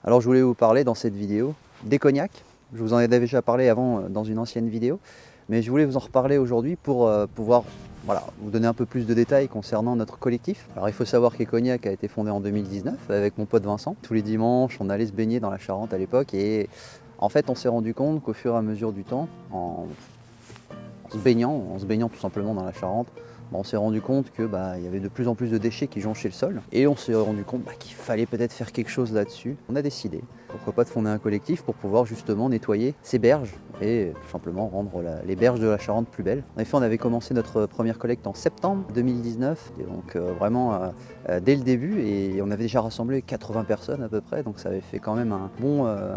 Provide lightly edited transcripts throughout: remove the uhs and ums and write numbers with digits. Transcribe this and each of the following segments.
Alors je voulais vous parler dans cette vidéo des cognacs. Je vous en ai déjà parlé avant dans une ancienne vidéo, mais je voulais vous en reparler aujourd'hui pour pouvoir vous donner un peu plus de détails concernant notre collectif. Alors il faut savoir que Cognac a été fondé en 2019 avec mon pote Vincent. Tous les dimanches, on allait se baigner dans la Charente à l'époque et en fait on s'est rendu compte qu'au fur et à mesure du temps, en se baignant tout simplement dans la Charente, on s'est rendu compte que il y avait de plus en plus de déchets qui jonchaient le sol et on s'est rendu compte qu'il fallait peut-être faire quelque chose là-dessus. On a décidé, pourquoi pas, de fonder un collectif pour pouvoir justement nettoyer ces berges et tout simplement rendre les berges de la Charente plus belles. En effet, on avait commencé notre première collecte en septembre 2019 et donc vraiment dès le début, et on avait déjà rassemblé 80 personnes à peu près, donc ça avait fait quand même un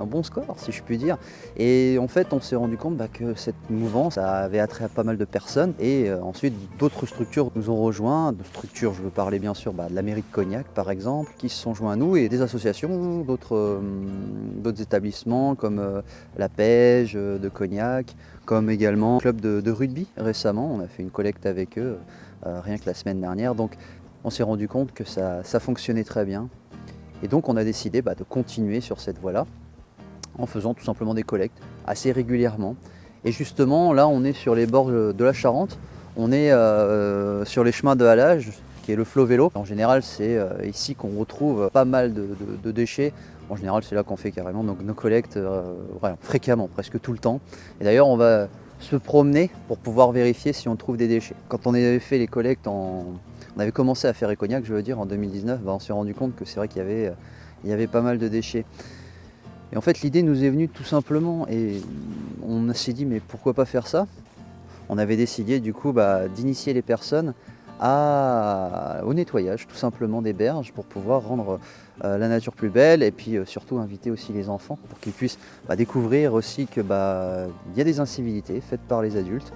bon score si je puis dire. Et en fait on s'est rendu compte que cette mouvance avait attrait à pas mal de personnes et ensuite d'autres structures nous ont rejoints. De structures, je veux parler bien sûr de la mairie de Cognac par exemple, qui se sont joints à nous, et des associations, d'autres établissements comme la Pège de Cognac, comme également le club de rugby. Récemment on a fait une collecte avec eux rien que la semaine dernière, donc on s'est rendu compte que ça fonctionnait très bien, et donc on a décidé de continuer sur cette voie-là en faisant tout simplement des collectes assez régulièrement. Et justement là on est sur les bords de la Charente, on est sur les chemins de halage qui est le flot vélo. En général c'est ici qu'on retrouve pas mal de déchets. En général c'est là qu'on fait carrément nos collectes fréquemment, presque tout le temps. Et d'ailleurs on va se promener pour pouvoir vérifier si on trouve des déchets. Quand on avait fait les collectes on avait commencé à faire Cognac, je veux dire, en 2019, on s'est rendu compte que c'est vrai qu'il y avait pas mal de déchets. Et en fait l'idée nous est venue tout simplement, et on s'est dit mais pourquoi pas faire ça. On avait décidé du coup d'initier les personnes au nettoyage tout simplement des berges pour pouvoir rendre la nature plus belle, et puis surtout inviter aussi les enfants pour qu'ils puissent découvrir aussi que y a des incivilités faites par les adultes.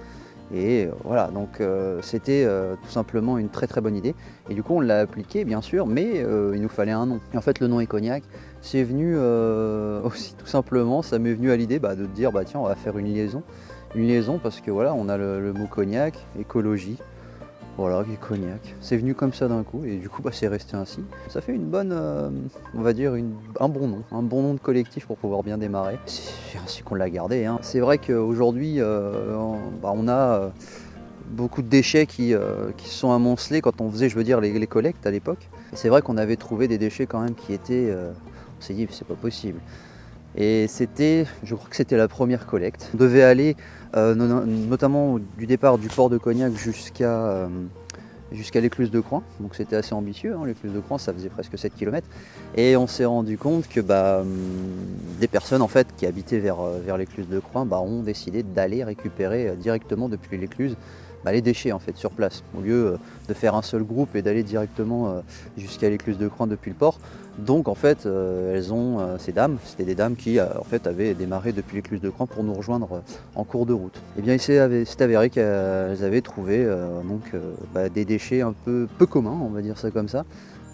Et voilà, donc c'était tout simplement une très très bonne idée. Et du coup on l'a appliqué bien sûr, mais il nous fallait un nom. Et en fait le nom est Cognac, c'est venu aussi tout simplement, ça m'est venu à l'idée de dire tiens on va faire une liaison. Une liaison parce que voilà, on a le mot cognac, écologie, voilà, et cognac. C'est venu comme ça d'un coup et du coup c'est resté ainsi. Ça fait une bonne, on va dire un bon nom de collectif pour pouvoir bien démarrer. C'est ainsi qu'on l'a gardé, hein. C'est vrai qu'aujourd'hui on a beaucoup de déchets qui se sont amoncelés quand on faisait, je veux dire, les collectes à l'époque. Et c'est vrai qu'on avait trouvé des déchets quand même qui étaient, on s'est dit c'est pas possible. Et je crois que c'était la première collecte. On devait aller notamment du départ du port de Cognac jusqu'à l'écluse de Croix. Donc c'était assez ambitieux, hein. L'écluse de Croix ça faisait presque 7 km. Et on s'est rendu compte que des personnes en fait qui habitaient vers l'écluse de Croix ont décidé d'aller récupérer directement depuis l'écluse les déchets en fait sur place, au lieu de faire un seul groupe et d'aller directement jusqu'à l'écluse de Croix depuis le port. Donc en fait c'était des dames qui en fait avaient démarré depuis l'écluse de Croix pour nous rejoindre en cours de route. Et bien il s'est avéré qu'elles avaient trouvé des déchets un peu communs, on va dire ça comme ça,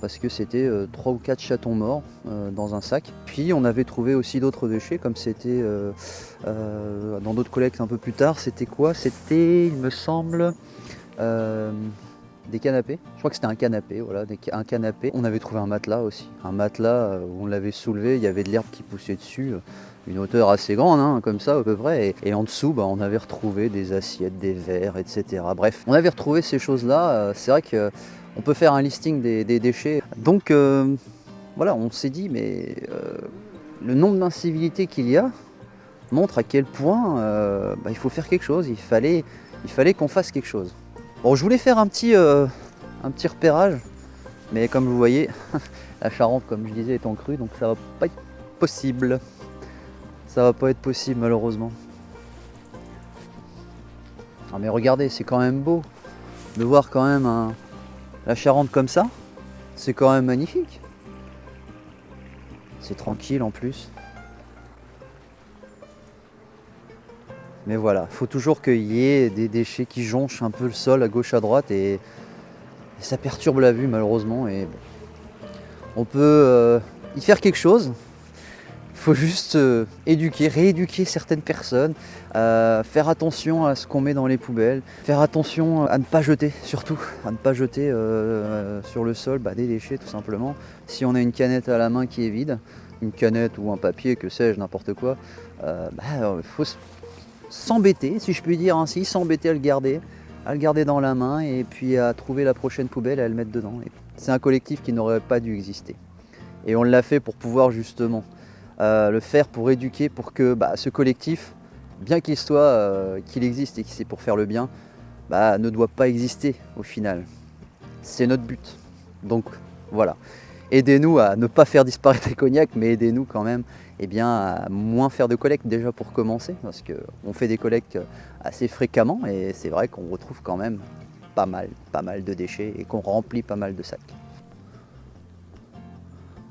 parce que c'était 3 ou 4 chatons morts dans un sac. Puis on avait trouvé aussi d'autres déchets, comme c'était dans d'autres collectes un peu plus tard. C'était quoi? C'était, il me semble, des canapés. Je crois que c'était un canapé, voilà, un canapé. On avait trouvé un matelas aussi. Un matelas où on l'avait soulevé, il y avait de l'herbe qui poussait dessus, une hauteur assez grande, hein, comme ça à peu près. Et en dessous, on avait retrouvé des assiettes, des verres, etc. Bref, on avait retrouvé ces choses-là. C'est vrai que on peut faire un listing des déchets. Donc voilà, on s'est dit, mais le nombre d'incivilités qu'il y a montre à quel point il faut faire quelque chose. Il fallait qu'on fasse quelque chose. Bon, je voulais faire un petit repérage, mais comme vous voyez, la Charente, comme je disais, est en crue, donc ça va pas être possible. Ça va pas être possible malheureusement. Ah, mais regardez, c'est quand même beau de voir quand même la Charente comme ça. C'est quand même magnifique. C'est tranquille en plus. Mais voilà, il faut toujours qu'il y ait des déchets qui jonchent un peu le sol à gauche à droite, et ça perturbe la vue malheureusement. Et bon, on peut y faire quelque chose. Il faut juste rééduquer certaines personnes, faire attention à ce qu'on met dans les poubelles, faire attention à ne pas jeter, surtout à ne pas jeter sur le sol des déchets tout simplement. Si on a une canette à la main qui est vide, une canette ou un papier, que sais-je, n'importe quoi, il faut s'embêter, si je puis dire ainsi, s'embêter à le garder dans la main et puis à trouver la prochaine poubelle et à le mettre dedans. Et c'est un collectif qui n'aurait pas dû exister. Et on l'a fait pour pouvoir justement le faire, pour éduquer, pour que ce collectif, bien qu'il soit, qu'il existe et que c'est pour faire le bien, ne doit pas exister au final. C'est notre but. Donc voilà. Aidez-nous à ne pas faire disparaître les cognacs, mais aidez-nous quand même à moins faire de collecte déjà pour commencer, parce qu'on fait des collectes assez fréquemment et c'est vrai qu'on retrouve quand même pas mal de déchets et qu'on remplit pas mal de sacs.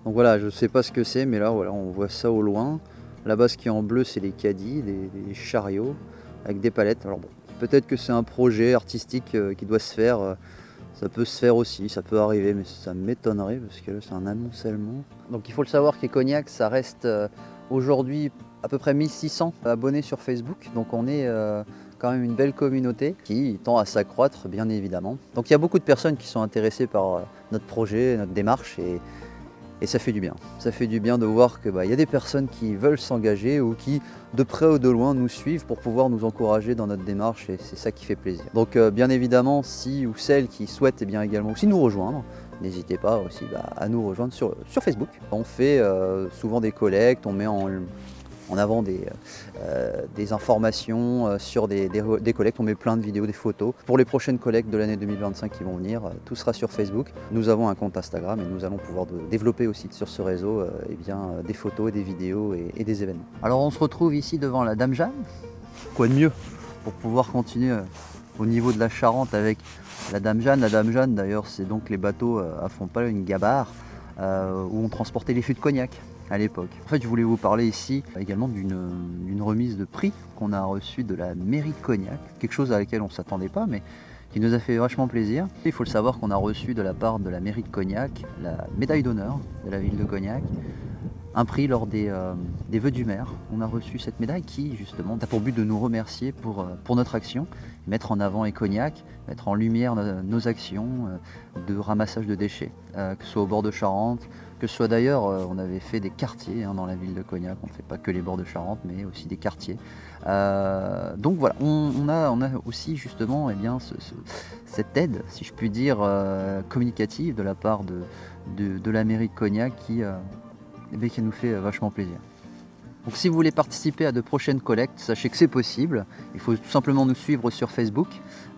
Donc voilà, je ne sais pas ce que c'est, mais là voilà, on voit ça au loin. Là-bas, ce qui est en bleu, c'est les caddies, des chariots avec des palettes. Alors bon, peut-être que c'est un projet artistique qui doit se faire. Ça peut se faire aussi, ça peut arriver, mais ça m'étonnerait parce que là c'est un amoncellement. Donc il faut le savoir que les cognacs, ça reste aujourd'hui à peu près 1600 abonnés sur Facebook. Donc on est quand même une belle communauté qui tend à s'accroître bien évidemment. Donc il y a beaucoup de personnes qui sont intéressées par notre projet, notre démarche et ça fait du bien. Ça fait du bien de voir que y a des personnes qui veulent s'engager ou qui, de près ou de loin, nous suivent pour pouvoir nous encourager dans notre démarche et c'est ça qui fait plaisir. Donc bien évidemment, si ou celles qui souhaitent également aussi nous rejoindre, n'hésitez pas aussi à nous rejoindre sur Facebook. On fait souvent des collectes, on met en avant des informations sur des collectes, on met plein de vidéos, des photos. Pour les prochaines collectes de l'année 2025 qui vont venir, tout sera sur Facebook. Nous avons un compte Instagram et nous allons pouvoir développer aussi sur ce réseau des photos, des vidéos et des événements. Alors on se retrouve ici devant la Dame Jeanne. Quoi de mieux pour pouvoir continuer au niveau de la Charente avec la Dame Jeanne. La Dame Jeanne d'ailleurs c'est donc les bateaux à fond pas une gabarre où on transportait les fûts de cognac à l'époque. En fait, je voulais vous parler ici également d'une remise de prix qu'on a reçue de la mairie de Cognac, quelque chose à laquelle on ne s'attendait pas, mais qui nous a fait vachement plaisir. Il faut le savoir qu'on a reçu de la part de la mairie de Cognac la médaille d'honneur de la ville de Cognac, un prix lors des vœux du maire. On a reçu cette médaille qui justement a pour but de nous remercier pour notre action, mettre en avant Cognac, mettre en lumière nos actions de ramassage de déchets, que ce soit au bord de Charente, que ce soit d'ailleurs, on avait fait des quartiers dans la ville de Cognac, on ne fait pas que les bords de Charente, mais aussi des quartiers. Donc voilà, on a aussi justement cette aide, si je puis dire, communicative de la part de la mairie de Cognac qui nous fait vachement plaisir. Donc si vous voulez participer à de prochaines collectes, sachez que c'est possible. Il faut tout simplement nous suivre sur Facebook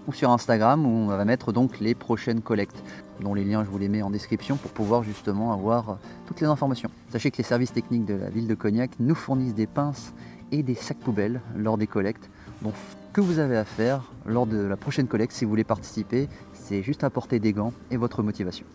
ou sur Instagram où on va mettre donc les prochaines collectes, dont les liens je vous les mets en description pour pouvoir justement avoir toutes les informations. Sachez que les services techniques de la ville de Cognac nous fournissent des pinces et des sacs poubelles lors des collectes. Donc ce que vous avez à faire lors de la prochaine collecte, si vous voulez participer, c'est juste apporter des gants et votre motivation.